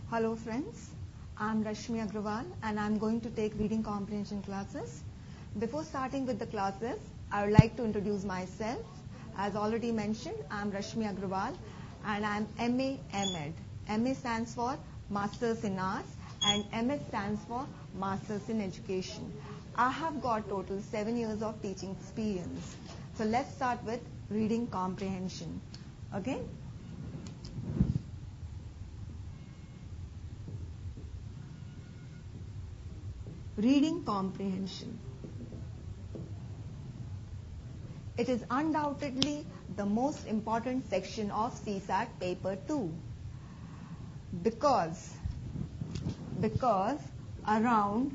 Hello friends, I'm Rashmi Agrawal and I'm going to take reading comprehension classes. Before starting with the classes, I would like to introduce myself. As already mentioned, I'm Rashmi Agrawal and I'm MA MEd. MA stands for Masters in Arts and MS stands for Masters in Education. I have got total 7 years of teaching experience. So let's start with reading comprehension. Okay? Reading comprehension. It is undoubtedly the most important section of CSAT paper 2 because around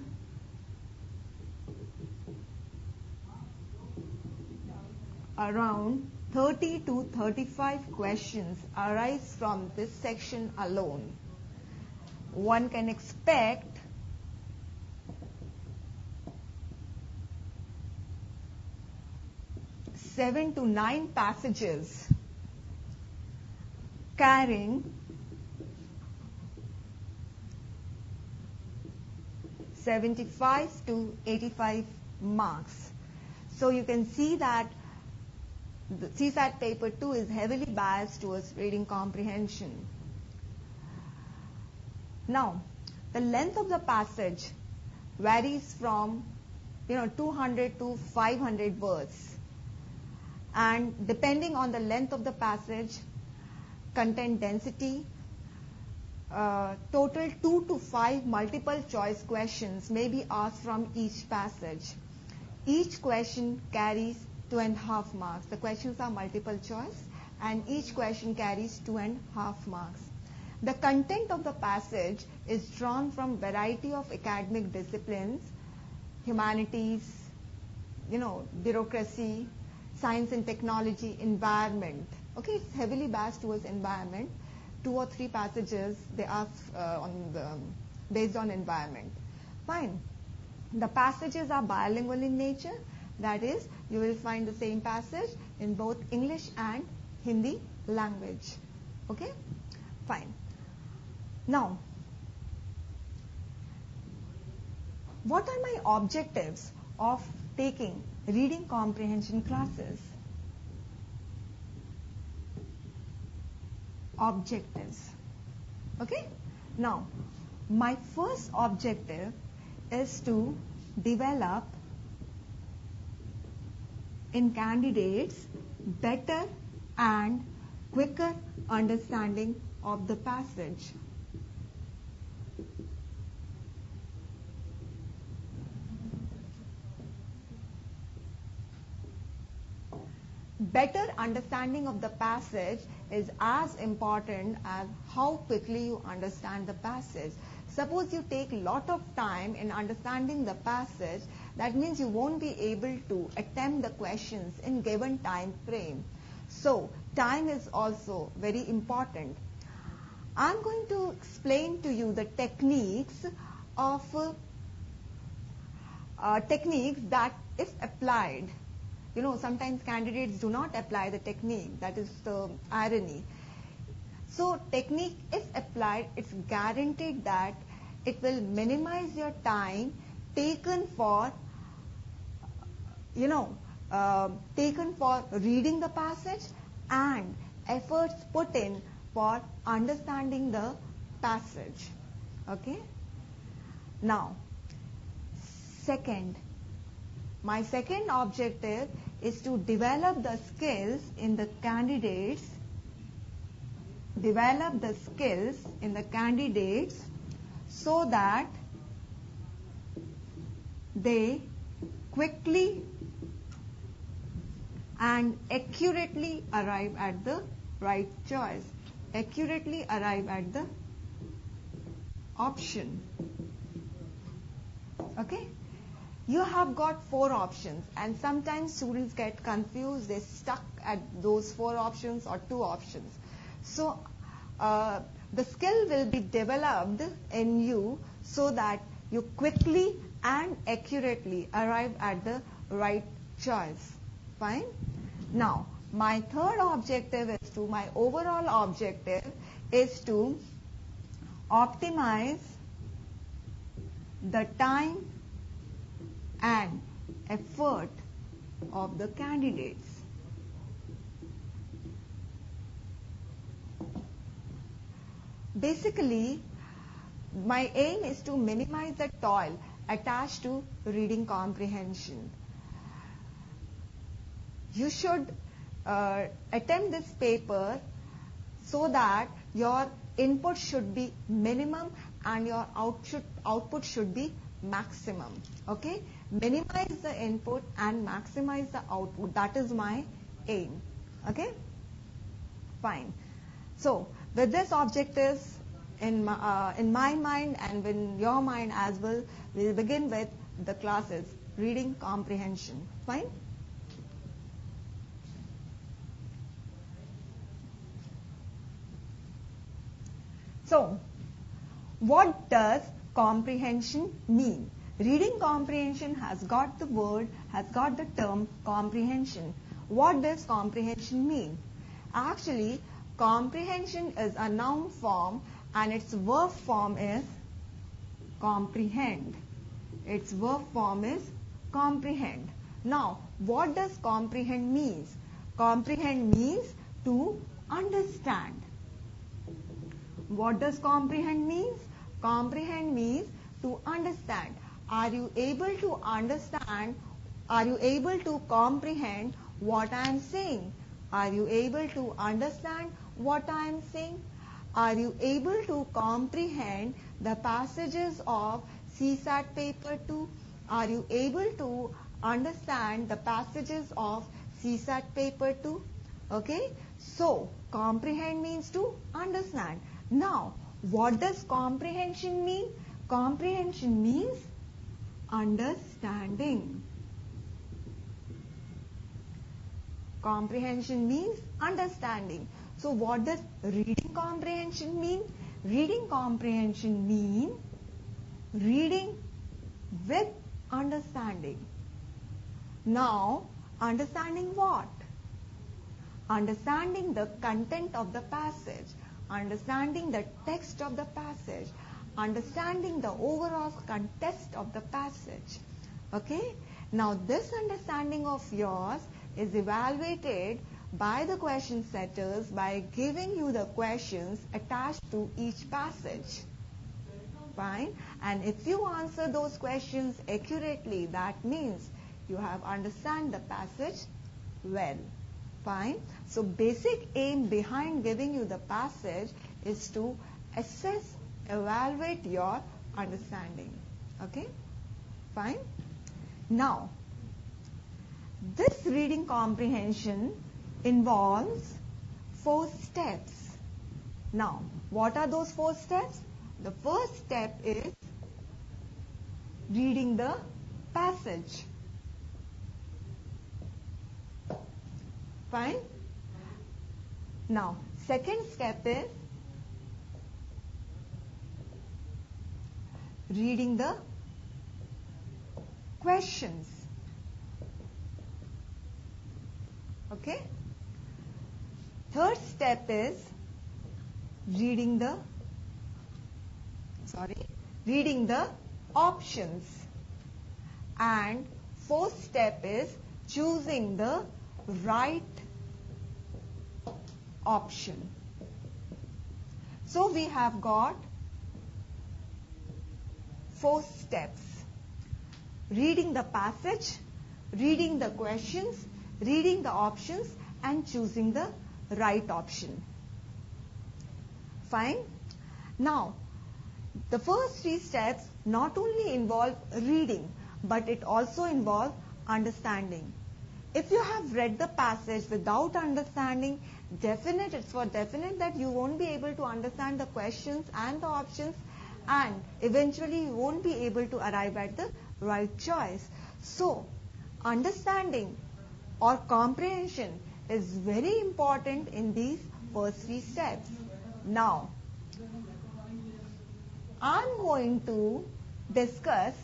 30 to 35 questions arise from this section alone. One can expect 7 to 9 passages carrying 75 to 85 marks. So you can see that the CSAT paper 2 is heavily biased towards reading comprehension. Now, the length of the passage varies from 200 to 500 words. And depending on the length of the passage, content density, total 2 to 5 multiple choice questions may be asked from each passage. Each question carries 2.5 marks. The questions are multiple choice and each question carries 2.5 marks. The content of the passage is drawn from variety of academic disciplines, humanities, bureaucracy, science and technology, environment. Okay, it's heavily biased towards environment. 2 or 3 passages they ask based on environment. Fine. The passages are bilingual in nature. That is, you will find the same passage in both English and Hindi language. Okay? Fine. Now, what are my objectives of taking reading comprehension classes? Objectives. Okay? Now, my first objective is to develop in candidates better and quicker understanding of the passage. Better understanding of the passage is as important as how quickly you understand the passage. Suppose you take a lot of time in understanding the passage, that means you won't be able to attempt the questions in given time frame. So, time is also very important. I'm going to explain to you the techniques that if applied, sometimes candidates do not apply the technique. That is the irony. So technique, if applied, it's guaranteed that it will minimize your time taken for reading the passage and efforts put in for understanding the passage. Okay? Now, my second objective is to develop the skills in the candidates so that they quickly and accurately arrive at the right choice, accurately arrive at the option. Okay? You have got 4 options and sometimes students get confused, they stuck at those 4 options or 2 options. So the skill will be developed in you so that you quickly and accurately arrive at the right choice. Fine? Now, my third objective my overall objective is to optimize the time and effort of the candidates. Basically, my aim is to minimize the toil attached to reading comprehension. You should attempt this paper so that your input should be minimum and your output should be maximum. Okay? Minimize the input and maximize the output. That is my aim. Okay? Fine. So, with this objectives in my mind and in your mind as well, we'll begin with the classes, reading comprehension. Fine? So, what does comprehension mean? Reading comprehension has got the term comprehension. What does comprehension mean? Actually, comprehension is a noun form and its verb form is comprehend. Its verb form is comprehend. Now, what does comprehend means? Comprehend means to understand. What does comprehend means? Comprehend means to understand. Are you able to understand? Are you able to comprehend what I am saying? Are you able to understand what I am saying? Are you able to comprehend the passages of CSAT paper 2? Are you able to understand the passages of CSAT paper 2? Okay? So, comprehend means to understand. Now, what does comprehension mean? Comprehension means understanding. Comprehension means understanding. So, what does reading comprehension mean? Reading comprehension means reading with understanding. Now, understanding what? Understanding the content of the passage, understanding the text of the passage, understanding the overall context of the passage. Okay? Now, this understanding of yours is evaluated by the question setters by giving you the questions attached to each passage. Fine? And if you answer those questions accurately, that means you have understand the passage well. Fine? So, basic aim behind giving you the passage is to assess, evaluate your understanding. Okay? Fine? Now, this reading comprehension involves 4 steps. Now, what are those 4 steps? The first step is reading the passage. Fine? Now, second step is reading the questions. Okay? Third step is reading the options. And fourth step is choosing the right option. So we have got 4 steps. Reading the passage, reading the questions, reading the options, and choosing the right option. Fine? Now, the first 3 steps not only involve reading, but it also involves understanding. If you have read the passage without understanding, it's for definite that you won't be able to understand the questions and the options, and eventually you won't be able to arrive at the right choice. So, understanding or comprehension is very important in these first 3 steps. Now, I'm going to discuss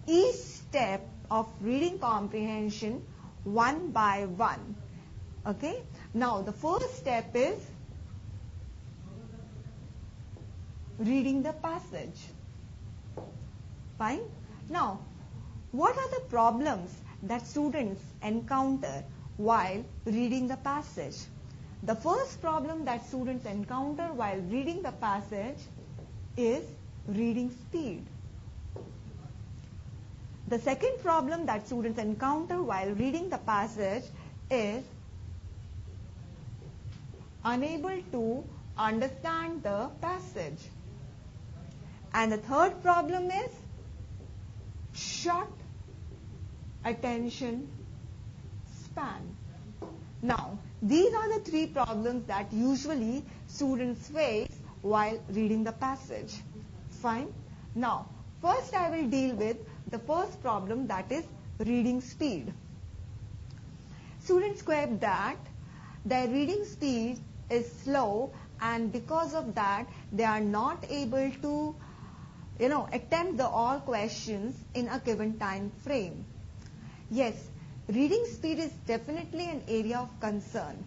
each step of reading comprehension one by one. Okay? Now, the first step is reading the passage. Fine. Now, what are the problems that students encounter while reading the passage? The first problem that students encounter while reading the passage is reading speed. The second problem that students encounter while reading the passage is unable to understand the passage. And the third problem is short attention span. Now, these are the three problems that usually students face while reading the passage. Fine. Now, first I will deal with the first problem, that is reading speed. Students claim that their reading speed is slow, and because of that they are not able to attempt the all questions in a given time frame. Yes, reading speed is definitely an area of concern.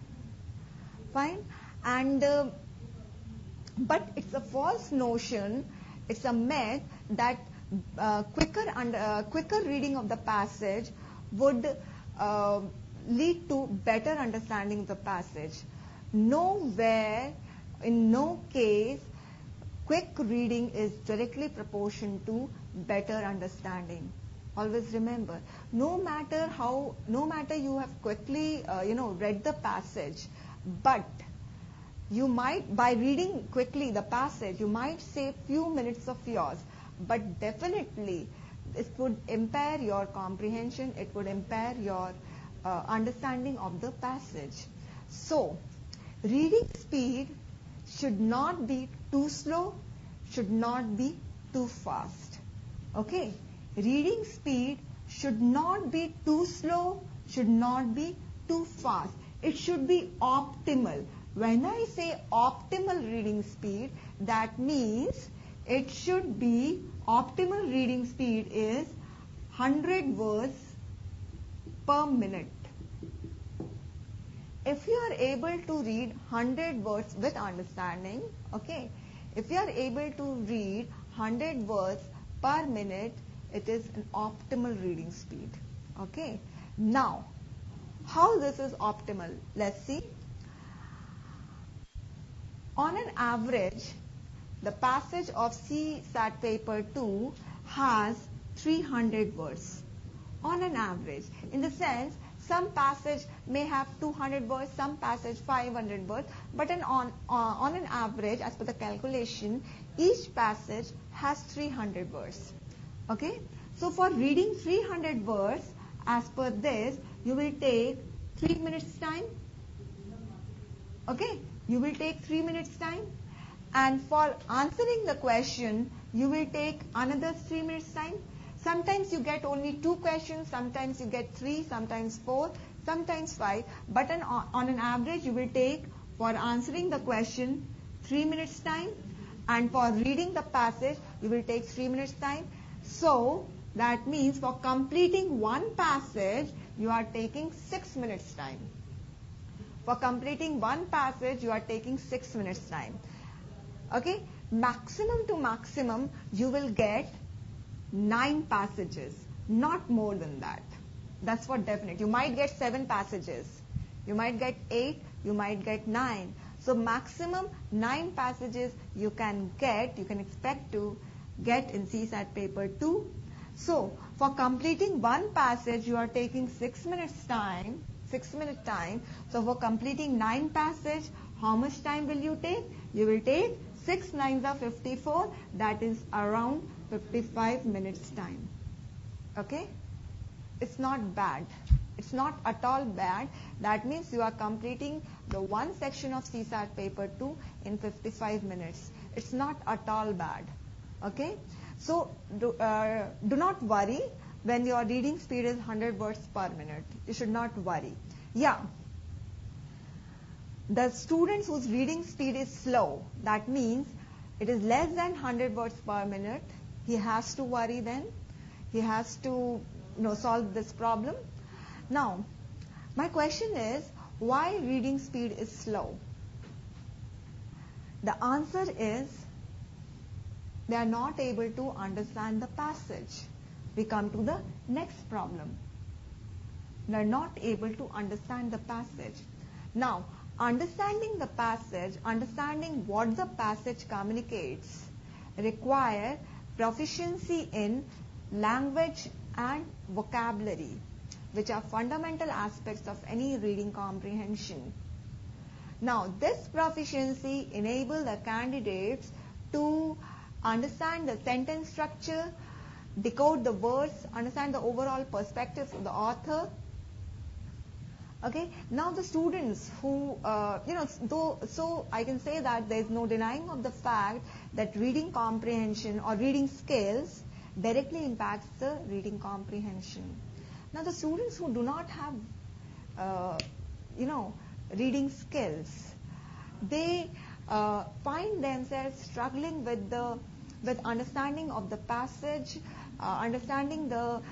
Fine. And but it's a false notion, it's a myth that quicker reading of the passage would lead to better understanding of the passage. Nowhere, in no case, quick reading is directly proportional to better understanding. Always remember, no matter you have quickly read the passage, but you might, by reading quickly the passage, you might save few minutes of yours, but definitely it would impair your comprehension, it would impair your understanding of the passage. So, reading speed should not be too slow, should not be too fast. Okay? Reading speed should not be too slow, should not be too fast. It should be optimal. When I say optimal reading speed, that means it should be, optimal reading speed is 100 words per minute. If you are able to read 100 words with understanding, okay, if you are able to read 100 words per minute, it is an optimal reading speed. Okay. Now, how this is optimal? Let's see. On an average, the passage of CSAT paper 2 has 300 words. On an average, in the sense, some passage may have 200 words, some passage 500 words, but on an average, as per the calculation, each passage has 300 words. Okay? So for reading 300 words, as per this, you will take 3 minutes time. Okay? You will take 3 minutes time. And for answering the question, you will take another 3 minutes time. Sometimes you get only 2 questions, sometimes you get 3, sometimes 4, sometimes 5. But on an average, you will take, for answering the question, 3 minutes time. And for reading the passage, you will take 3 minutes time. So, that means for completing one passage, you are taking 6 minutes time. For completing one passage, you are taking 6 minutes time. Okay? Maximum to maximum, you will get 9 passages, not more than that. That's for definite. You might get 7 passages. You might get 8, you might get 9. So maximum 9 passages you can expect to get in CSAT paper 2. So for completing one passage, you are taking 6 minutes time, 6 minute time. So for completing 9 passage, how much time will you take? You will take 6 9s are 54, that is around 55 minutes time. Okay? It's not bad. It's not at all bad. That means you are completing the one section of CSAT paper 2 in 55 minutes. It's not at all bad. Okay? So do not worry when your reading speed is 100 words per minute. You should not worry. Yeah. The students whose reading speed is slow, that means it is less than 100 words per minute, he has to worry then. He has to solve this problem. Now, my question is, why reading speed is slow? The answer is They are not able to understand the passage. We come to the next problem. They are not able to understand the passage. Now, understanding the passage, understanding what the passage communicates, require proficiency in language and vocabulary, which are fundamental aspects of any reading comprehension. Now, this proficiency enables the candidates to understand the sentence structure, decode the words, understand the overall perspectives of the author. Okay, now the students who, so I can say that there is no denying of the fact that reading comprehension or reading skills directly impacts the reading comprehension. Now the students who do not have, reading skills, they find themselves struggling with understanding of the passage,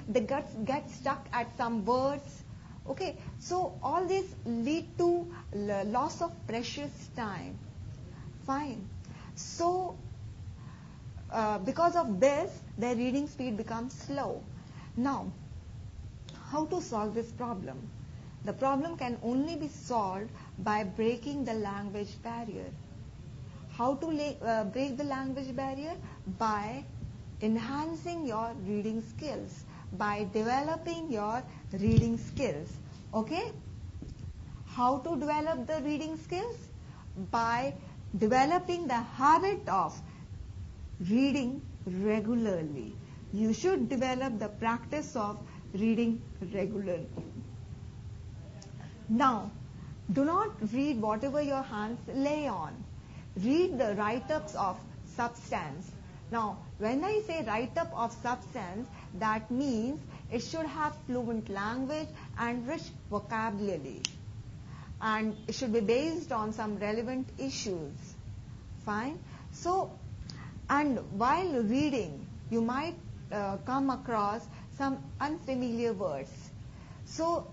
they get stuck at some words. Okay, so all this lead to loss of precious time. Fine. So because of this, their reading speed becomes slow. Now, how to solve this problem? The problem can only be solved by breaking the language barrier. How to break the language barrier? By enhancing your reading skills, by developing your reading skills. Okay? How to develop the reading skills? By developing the habit of reading regularly. You should develop the practice of reading regularly. Now, do not read whatever your hands lay on. Read the write-ups of substance. Now, when I say write-up of substance, that means it should have fluent language and rich vocabulary. And it should be based on some relevant issues. Fine? So, and while reading, you might come across some unfamiliar words. So,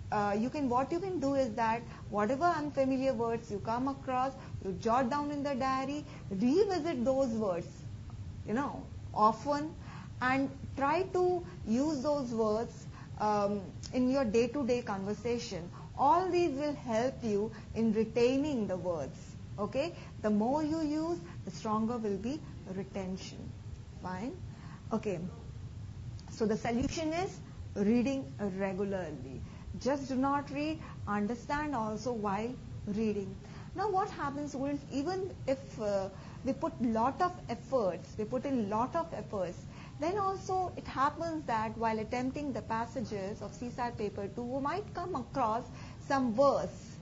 what you can do is that whatever unfamiliar words you come across, you jot down in the diary, revisit those words, often, and try to use those words in your day-to-day conversation. All these will help you in retaining the words. Okay? The more you use, the stronger will be retention. Fine? Okay. So the solution is reading regularly. Just do not read, understand also while reading. Now what happens, students, even if we put in lot of efforts, then also it happens that while attempting the passages of CSAT paper 2, we might come across some words,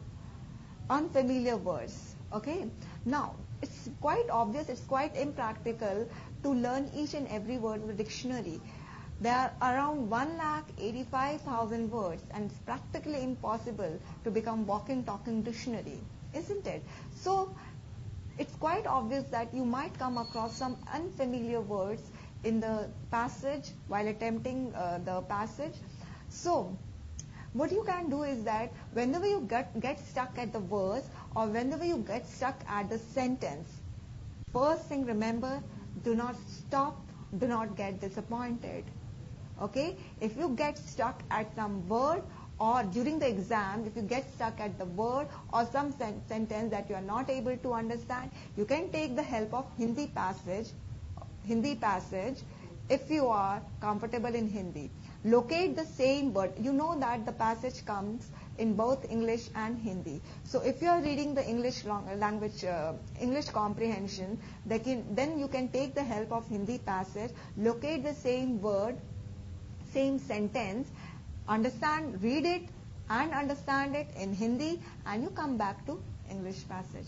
unfamiliar words. Okay? Now, it's quite obvious, it's quite impractical to learn each and every word in the dictionary. There are around 1,85,000 words, and it's practically impossible to become walking, talking dictionary, isn't it? So, it's quite obvious that you might come across some unfamiliar words in the passage while attempting the passage. So, what you can do is that whenever you get stuck at the verse or whenever you get stuck at the sentence, first thing remember, do not stop, do not get disappointed. Okay? If you get stuck at some word or during the exam, if you get stuck at the word or some sentence that you are not able to understand, you can take the help of Hindi passage if you are comfortable in Hindi. Locate the same word. You know that the passage comes in both English and Hindi. So if you are reading the English language, English comprehension, then you can take the help of Hindi passage, locate the same word, same sentence, read it and understand it in Hindi, and you come back to English passage.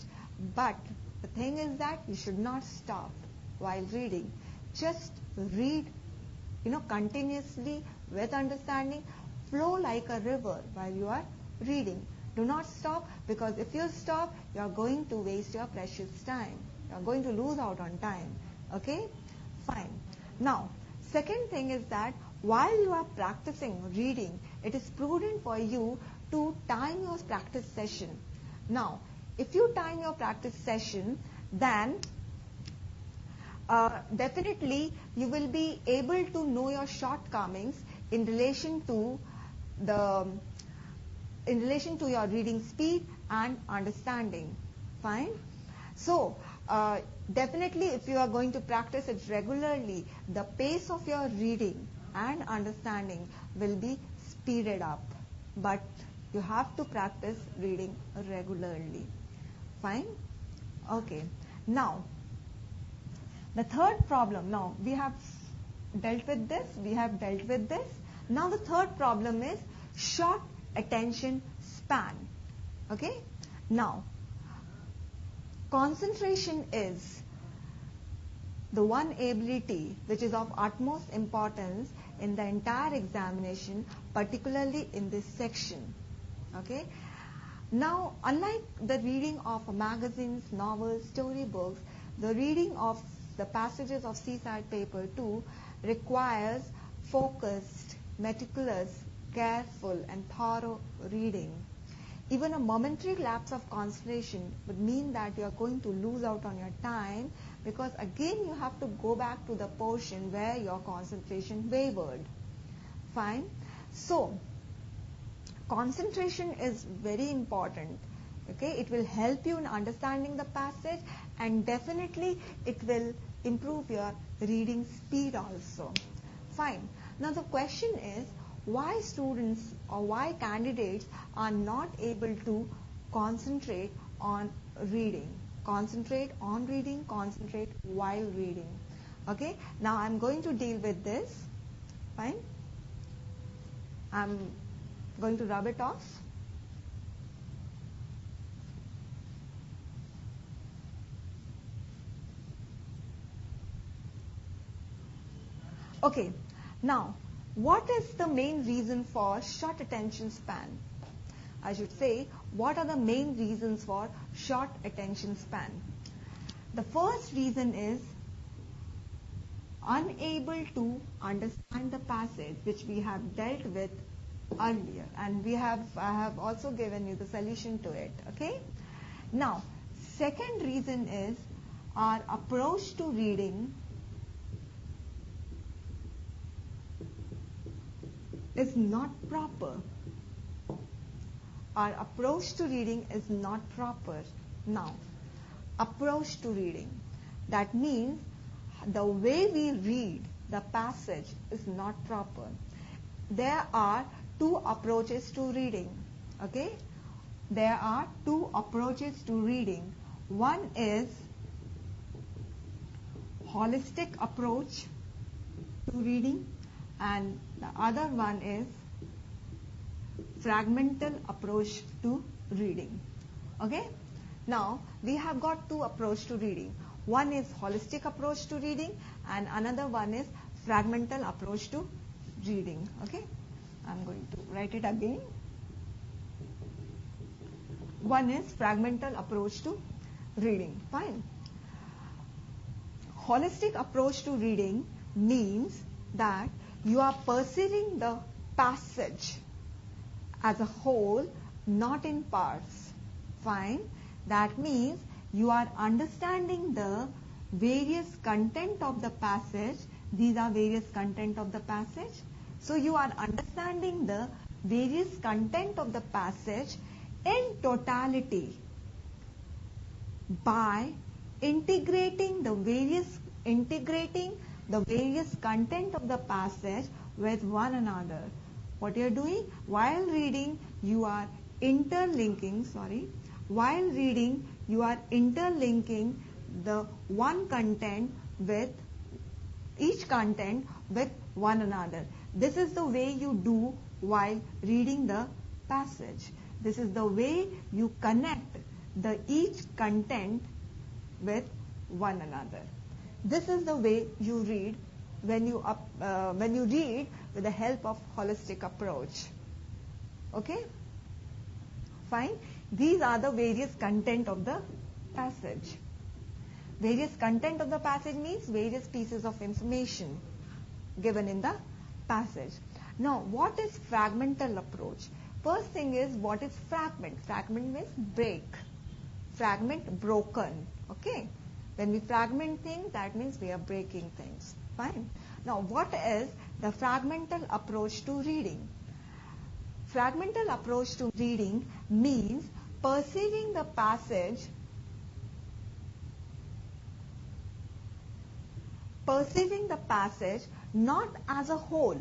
But the thing is that you should not stop while reading. Just read, continuously with understanding. Flow like a river while you are reading. Do not stop, because if you stop, you are going to waste your precious time. You are going to lose out on time. Okay? Fine. Now, second thing is that while you are practicing reading, it is prudent for you to time your practice session. Now, if you time your practice session, then definitely you will be able to know your shortcomings in relation to the your reading speed and understanding. Fine. So definitely if you are going to practice it regularly, the pace of your reading and understanding will be speeded up. But you have to practice reading regularly. Fine. Okay. Now the third problem. Now we have dealt with this. Now the third problem is short attention span. Okay. Now concentration is the one ability which is of utmost importance in the entire examination, particularly in this section. Okay. Now, unlike the reading of magazines, novels, storybooks, the reading of the passages of Seaside Paper 2 requires focused, meticulous, careful, and thorough reading. Even a momentary lapse of concentration would mean that you are going to lose out on your time, because again you have to go back to the portion where your concentration wavered. Fine. So, concentration is very important. Okay, it will help you in understanding the passage, and definitely it will improve your reading speed also. Fine. Now the question is, why students or why candidates are not able to concentrate on reading? Concentrate while reading. Okay, now I'm going to deal with this. Fine. I'm going to rub it off. Okay, now what is the main reason for short attention span? I should say, what are the main reasons for short attention span? The first reason is unable to understand the passage, which we have dealt with earlier, and I have also given you the solution to it. Okay. Now, second reason is our approach to reading is not proper. Our approach to reading is not proper. Now, approach to reading, that means the way we read the passage is not proper. There are two approaches to reading. Okay? There are two approaches to reading. One is holistic approach to reading, and the other one is fragmental approach to reading. Okay? Now, we have got two approaches to reading. One is holistic approach to reading, and another one is fragmental approach to reading. Okay? I'm going to write it again. One is fragmental approach to reading. Fine. Holistic approach to reading means that you are perceiving the passage as a whole, not in parts. Fine. That means you are understanding the various content of the passage. These are various content of the passage. So you are understanding the various content of the passage in totality by integrating the various content of the passage with one another. What you are doing while reading, you are interlinking the one content with each content with one another. This is the way you do while reading the passage. This is the way you connect the each content with one another. This is the way you read when you read with the help of holistic approach. Okay? Fine. These are the various content of the passage. Various content of the passage means various pieces of information given in the passage. Now, what is fragmental approach? First thing is, what is fragment? Fragment means break. Fragment, broken. Okay? When we fragment things, that means we are breaking things. Fine. Now, what is the fragmental approach to reading? Fragmental approach to reading means perceiving the passage not as a whole,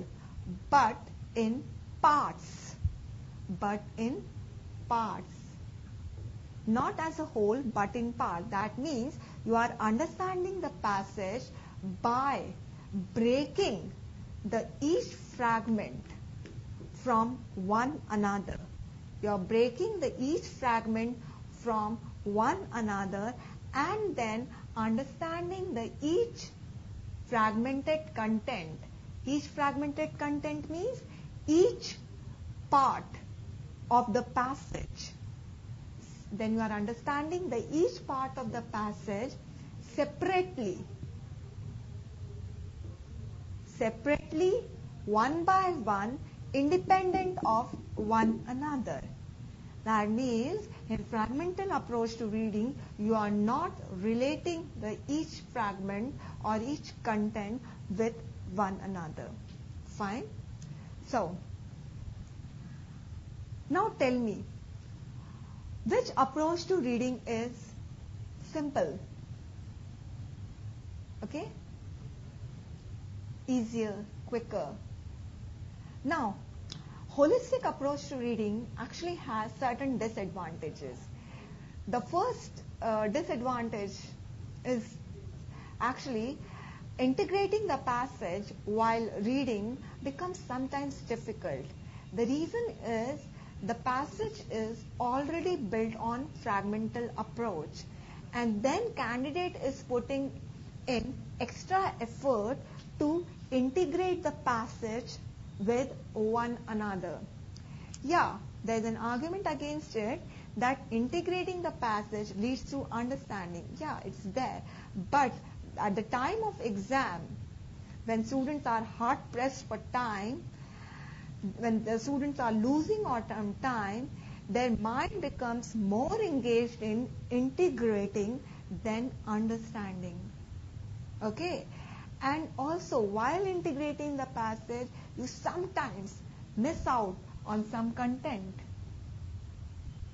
but in parts. Not as a whole, but in part. That means you are understanding the passage by breaking each fragment from one another. You are breaking each fragment from one another and then understanding each fragmented content. Each fragmented content means each part of the passage. Then you are understanding each part of the passage separately, one by one, independent of one another. That means in fragmental approach to reading, you are not relating each fragment or each content with one another. Fine? So, now tell me, which approach to reading is simple? Okay? Easier, quicker. Now, holistic approach to reading actually has certain disadvantages. The first disadvantage is actually integrating the passage while reading becomes sometimes difficult. The reason is the passage is already built on fragmental approach, and then candidate is putting in extra effort to integrate the passage with one another. Yeah, there is an argument against it that integrating the passage leads to understanding. Yeah, it's there. But at the time of exam, when students are hard pressed for time, when the students are losing on time, their mind becomes more engaged in integrating than understanding. Okay? And also, while integrating the passage, you sometimes miss out on some content.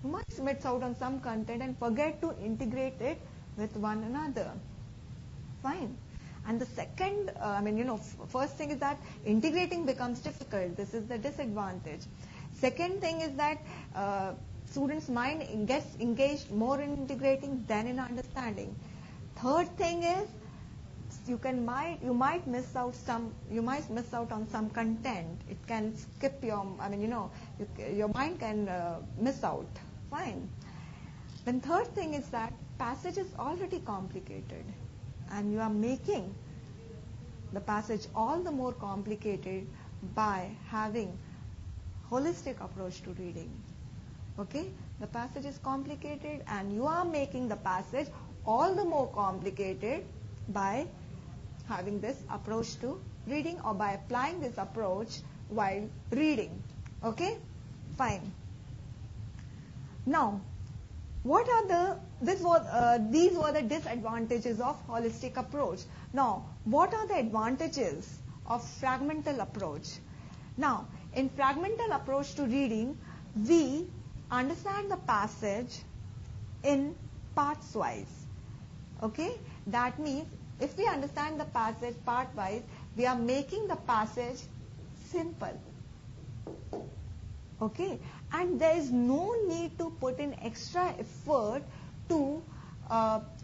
You might miss out on some content and forget to integrate it with one another. Fine. And the second, first thing is that integrating becomes difficult. This is the disadvantage. Second thing is that students' mind gets engaged more in integrating than in understanding. Third thing is you might miss out on some content. It can skip your mind can miss out. Fine. Then third thing is that passage is already complicated, and you are making the passage all the more complicated by having holistic approach to reading. Okay? The passage is complicated and you are making the passage all the more complicated by having this approach to reading or by applying this approach while reading. Okay? Fine. Now, these were the disadvantages of holistic approach. Now, what are the advantages of fragmental approach? Now, in fragmental approach to reading, we understand the passage in parts wise. Okay? That means if we understand the passage part wise, we are making the passage simple. Okay? And there is no need to put in extra effort to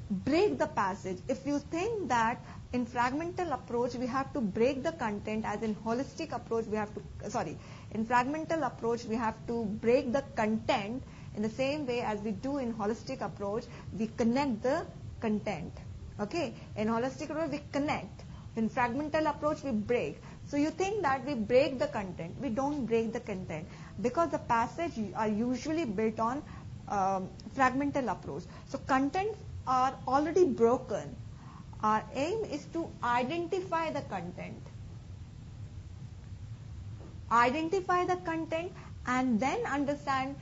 break the passage. If you think that in fragmental approach we have to break the content, as in holistic approach in fragmental approach we have to break the content, in the same way as we do in holistic approach, we connect the content. Okay? In holistic approach we connect. In fragmental approach we break. So you think that we break the content. We don't break the content, because the passage are usually built on fragmental approach. So contents are already broken. Our aim is to identify the content. Identify the content and then understand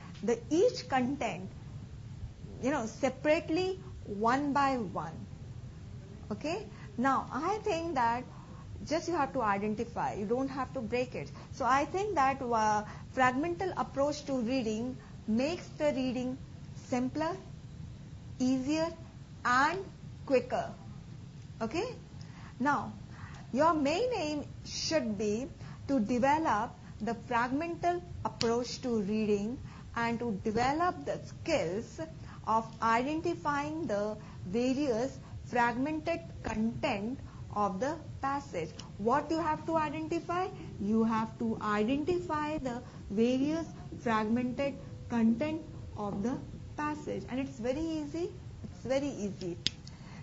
each content, separately, one by one. Okay. Now, I think that just you have to identify. You don't have to break it. So I think that fragmental approach to reading makes the reading simpler, easier, and quicker. Okay. Now, your main aim should be to develop the fragmental approach to reading and to develop the skills of identifying the various fragmented content of the passage. What you have to identify? You have to identify the various fragmented content of the passage. And it's very easy. It's very easy.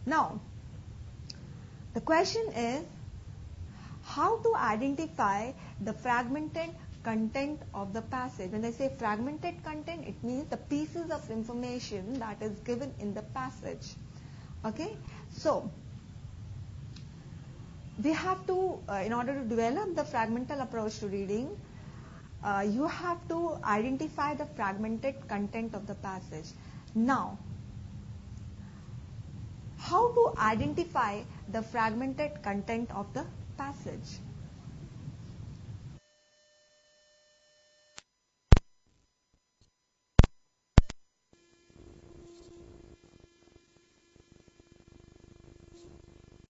Now, the question is, how to identify the fragmented content of the passage. When I say fragmented content, it means the pieces of information that is given in the passage. Okay? So, we have to, in order to develop the fragmental approach to reading, you have to identify the fragmented content of the passage. Now, how to identify the fragmented content of the passage?